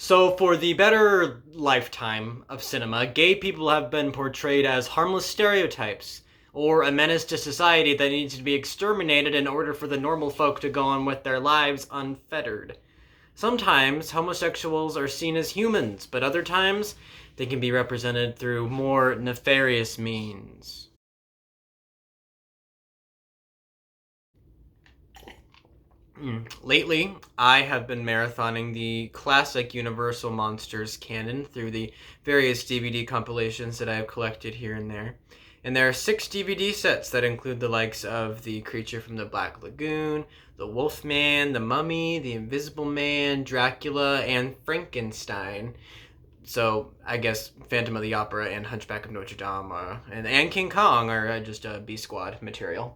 So, for the better lifetime of cinema, gay people have been portrayed as harmless stereotypes, or a menace to society that needs to be exterminated in order for the normal folk to go on with their lives unfettered. Sometimes homosexuals are seen as humans, but other times they can be represented through more nefarious means. Lately, I have been marathoning the classic Universal Monsters canon through the various DVD compilations that I have collected here and there. And there are 6 DVD sets that include the likes of The Creature from the Black Lagoon, The Wolfman, The Mummy, The Invisible Man, Dracula, and Frankenstein. So I guess Phantom of the Opera and Hunchback of Notre Dame and King Kong are just B-Squad material.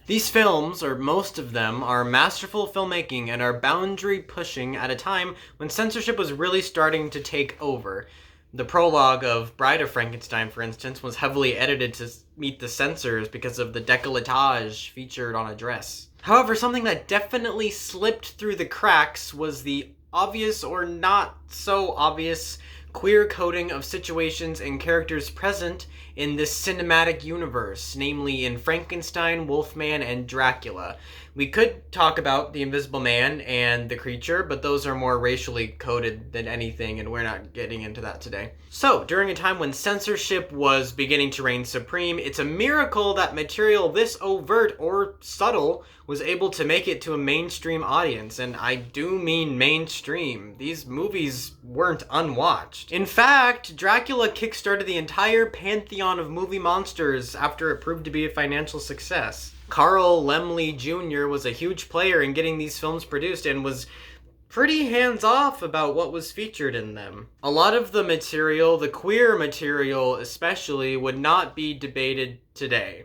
These films, or most of them, are masterful filmmaking and are boundary pushing at a time when censorship was really starting to take over. The prologue of Bride of Frankenstein, for instance, was heavily edited to meet the censors because of the décolletage featured on a dress. However, something that definitely slipped through the cracks was the obvious or not so obvious queer coding of situations and characters present in this cinematic universe, namely in Frankenstein, Wolfman, and Dracula. We could talk about The Invisible Man and The Creature, but those are more racially coded than anything, and we're not getting into that today. So, during a time when censorship was beginning to reign supreme, it's a miracle that material this overt or subtle was able to make it to a mainstream audience, and I do mean mainstream. These movies weren't unwatched. In fact, Dracula kickstarted the entire pantheon of movie monsters after it proved to be a financial success. Carl Laemmle Jr. was a huge player in getting these films produced and was pretty hands-off about what was featured in them. A lot of the material, the queer material especially, would not be debated today.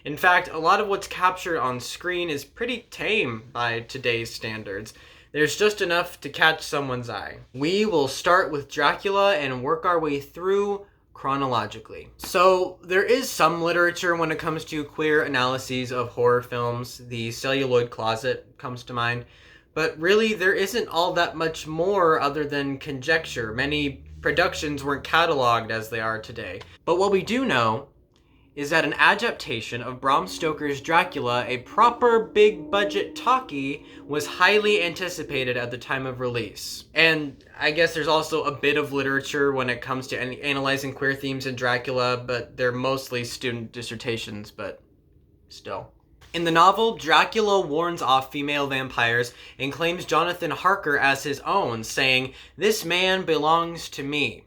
In fact, a lot of what's captured on screen is pretty tame by today's standards. There's just enough to catch someone's eye. We will start with Dracula and work our way through chronologically. So, there is some literature when it comes to queer analyses of horror films. The Celluloid Closet comes to mind. But really, there isn't all that much more other than conjecture. Many productions weren't cataloged as they are today. But what we do know is that an adaptation of Bram Stoker's Dracula, a proper big-budget talkie, was highly anticipated at the time of release. And I guess there's also a bit of literature when it comes to analyzing queer themes in Dracula, but they're mostly student dissertations, but still. In the novel, Dracula warns off female vampires and claims Jonathan Harker as his own, saying, "This man belongs to me."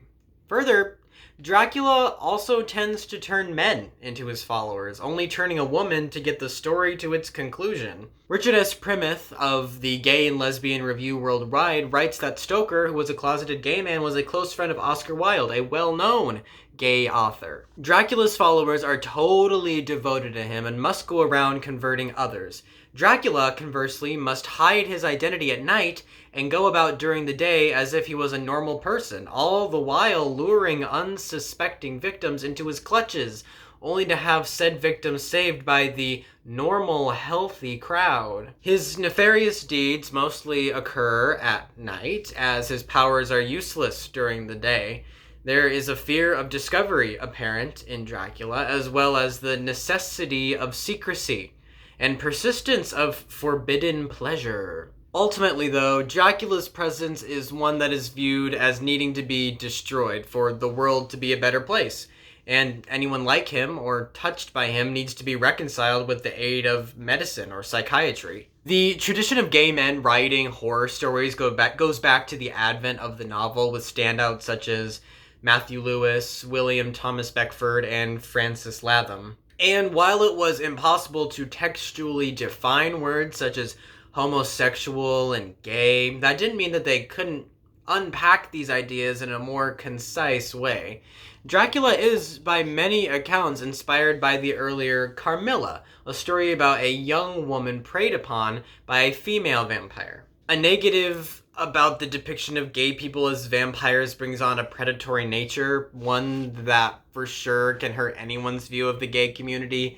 Further, Dracula also tends to turn men into his followers, only turning a woman to get the story to its conclusion. Richard S. Primuth of the Gay and Lesbian Review Worldwide writes that Stoker, who was a closeted gay man, was a close friend of Oscar Wilde, a well-known gay author. Dracula's followers are totally devoted to him and must go around converting others. Dracula, conversely, must hide his identity at night and go about during the day as if he was a normal person, all the while luring unsuspecting victims into his clutches, only to have said victims saved by the normal, healthy crowd. His nefarious deeds mostly occur at night, as his powers are useless during the day. There is a fear of discovery apparent in Dracula, as well as the necessity of secrecy and persistence of forbidden pleasure. Ultimately, though, Dracula's presence is one that is viewed as needing to be destroyed for the world to be a better place, and anyone like him or touched by him needs to be reconciled with the aid of medicine or psychiatry. The tradition of gay men writing horror stories goes back to the advent of the novel, with standouts such as Matthew Lewis, William Thomas Beckford, and Francis Latham. And while it was impossible to textually define words such as homosexual and gay, that didn't mean that they couldn't unpack these ideas in a more concise way. Dracula is, by many accounts, inspired by the earlier Carmilla, a story about a young woman preyed upon by a female vampire. A negative about the depiction of gay people as vampires brings on a predatory nature, one that for sure can hurt anyone's view of the gay community.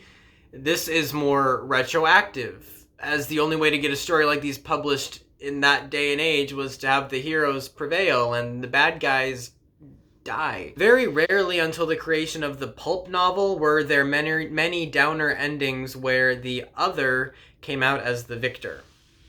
This is more retroactive, as the only way to get a story like these published in that day and age was to have the heroes prevail and the bad guys die. Very rarely until the creation of the pulp novel were there many downer endings where the other came out as the victor.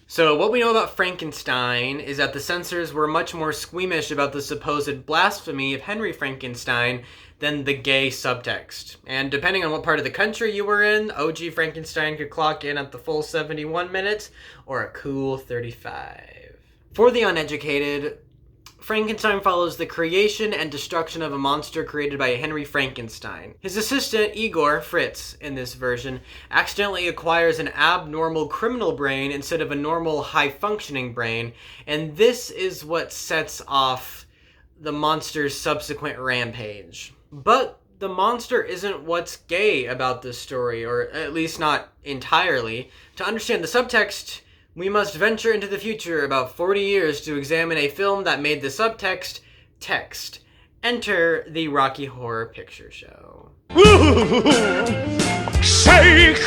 So what we know about Frankenstein is that the censors were much more squeamish about the supposed blasphemy of Henry Frankenstein than the gay subtext. And depending on what part of the country you were in, OG Frankenstein could clock in at the full 71 minutes or a cool 35. For the uneducated, Frankenstein follows the creation and destruction of a monster created by Henry Frankenstein. His assistant, Igor, Fritz, in this version, accidentally acquires an abnormal criminal brain instead of a normal high-functioning brain, and this is what sets off the monster's subsequent rampage. But the monster isn't what's gay about this story, or at least not entirely. To understand the subtext, we must venture into the future about 40 years to examine a film that made the subtext text. Enter the Rocky Horror Picture Show. Shake!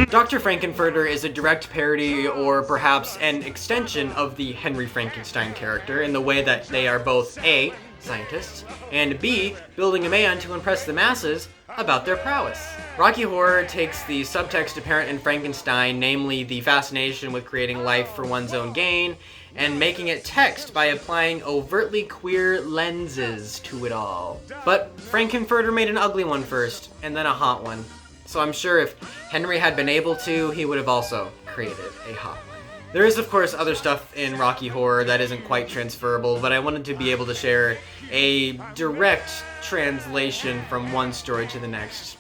Dr. Frankenfurter is a direct parody or perhaps an extension of the Henry Frankenstein character in the way that they are both A, scientists, and B, building a man to impress the masses about their prowess. Rocky Horror takes the subtext apparent in Frankenstein, namely the fascination with creating life for one's own gain, and making it text by applying overtly queer lenses to it all. But Frankenfurter made an ugly one first, and then a hot one. So I'm sure if Henry had been able to, he would have also created a hot one. There is, of course, other stuff in Rocky Horror that isn't quite transferable, but I wanted to be able to share a direct translation from one story to the next.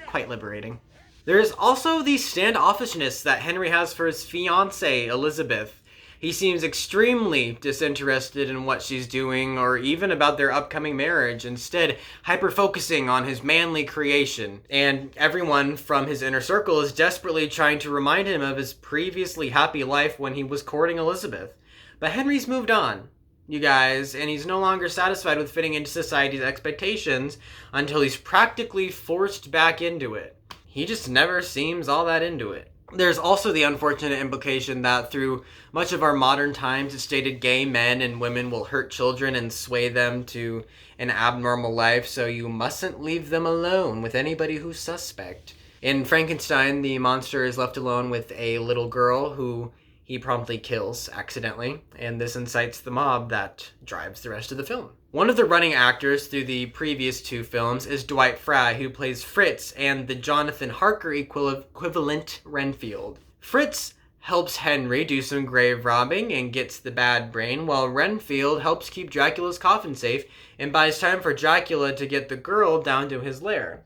Quite liberating. There is also the standoffishness that Henry has for his fiancée, Elizabeth. He seems extremely disinterested in what she's doing, or even about their upcoming marriage, instead hyper-focusing on his manly creation. And everyone from his inner circle is desperately trying to remind him of his previously happy life when he was courting Elizabeth. But Henry's moved on, you guys, and he's no longer satisfied with fitting into society's expectations until he's practically forced back into it. He just never seems all that into it. There's also the unfortunate implication that through much of our modern times, it's stated gay men and women will hurt children and sway them to an abnormal life, so you mustn't leave them alone with anybody who's suspect. In Frankenstein, the monster is left alone with a little girl who he promptly kills accidentally, and this incites the mob that drives the rest of the film. One of the running actors through the previous two films is Dwight Frye, who plays Fritz and the Jonathan Harker equivalent Renfield. Fritz helps Henry do some grave robbing and gets the bad brain, while Renfield helps keep Dracula's coffin safe and buys time for Dracula to get the girl down to his lair.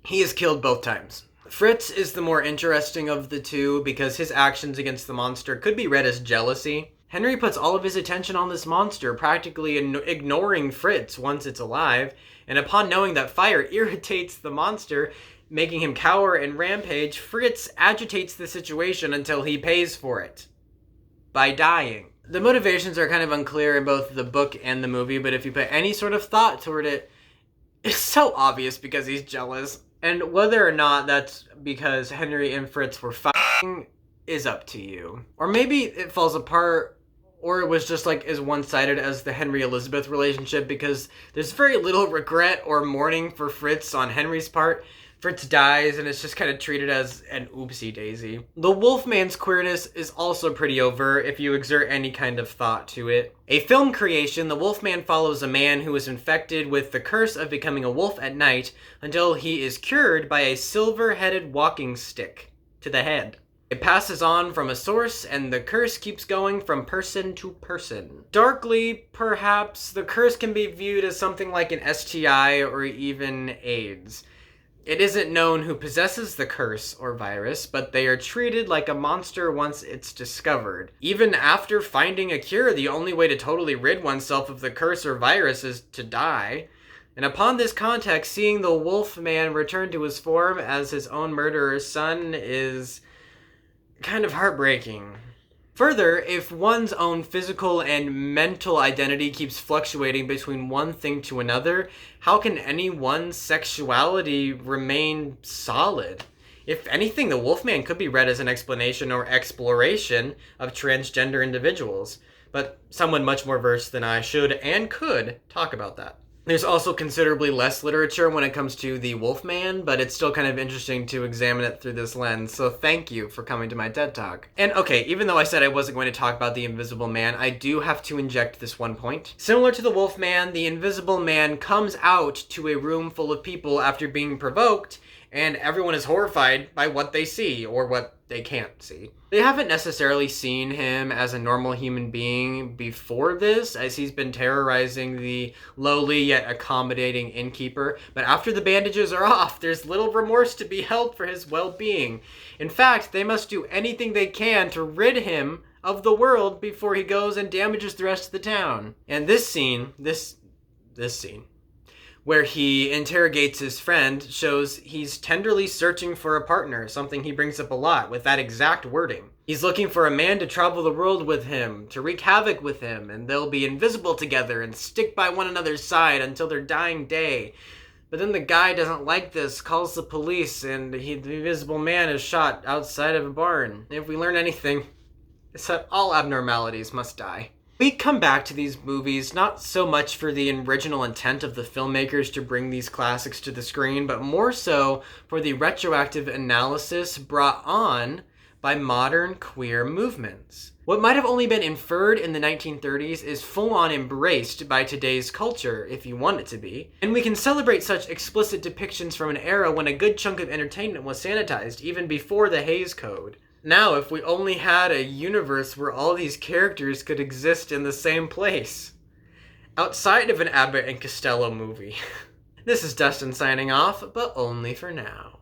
He is killed both times. Fritz is the more interesting of the two because his actions against the monster could be read as jealousy. Henry puts all of his attention on this monster, practically ignoring Fritz once it's alive, and upon knowing that fire irritates the monster, making him cower and rampage, Fritz agitates the situation until he pays for it by dying. The motivations are kind of unclear in both the book and the movie, but if you put any sort of thought toward it, it's so obvious because he's jealous. And whether or not that's because Henry and Fritz were fighting is up to you. Or maybe it falls apart, or it was just like as one-sided as the Henry-Elizabeth relationship, because there's very little regret or mourning for Fritz on Henry's part. Fritz dies, and it's just kind of treated as an oopsie daisy. The Wolfman's queerness is also pretty overt if you exert any kind of thought to it. A film creation, the Wolfman follows a man who is infected with the curse of becoming a wolf at night until he is cured by a silver-headed walking stick to the head. It passes on from a source, and the curse keeps going from person to person. Darkly, perhaps, the curse can be viewed as something like an STI or even AIDS. It isn't known who possesses the curse or virus, but they are treated like a monster once it's discovered. Even after finding a cure, the only way to totally rid oneself of the curse or virus is to die. And upon this context, seeing the Wolfman return to his form as his own murderer's son is kind of heartbreaking. Further, if one's own physical and mental identity keeps fluctuating between one thing to another, how can anyone's sexuality remain solid? If anything, the Wolfman could be read as an explanation or exploration of transgender individuals, but someone much more versed than I should and could talk about that. There's also considerably less literature when it comes to the Wolfman, but it's still kind of interesting to examine it through this lens, so thank you for coming to my TED Talk. And okay, even though I said I wasn't going to talk about the Invisible Man, I do have to inject this one point. Similar to the Wolfman, the Invisible Man comes out to a room full of people after being provoked, and everyone is horrified by what they see, or what they can't see. They haven't necessarily seen him as a normal human being before this, as he's been terrorizing the lowly yet accommodating innkeeper, but after the bandages are off, there's little remorse to be held for his well-being. In fact, they must do anything they can to rid him of the world before he goes and damages the rest of the town. And this scene, this scene, where he interrogates his friend, shows he's tenderly searching for a partner, something he brings up a lot, with that exact wording. He's looking for a man to travel the world with him, to wreak havoc with him, and they'll be invisible together and stick by one another's side until their dying day. But then the guy doesn't like this, calls the police, and the Invisible Man is shot outside of a barn. If we learn anything, it's that all abnormalities must die. We come back to these movies not so much for the original intent of the filmmakers to bring these classics to the screen, but more so for the retroactive analysis brought on by modern queer movements. What might have only been inferred in the 1930s is full-on embraced by today's culture, if you want it to be. And we can celebrate such explicit depictions from an era when a good chunk of entertainment was sanitized, even before the Hays Code. Now, if we only had a universe where all these characters could exist in the same place. Outside of an Abbott and Costello movie. This is Dustin signing off, but only for now.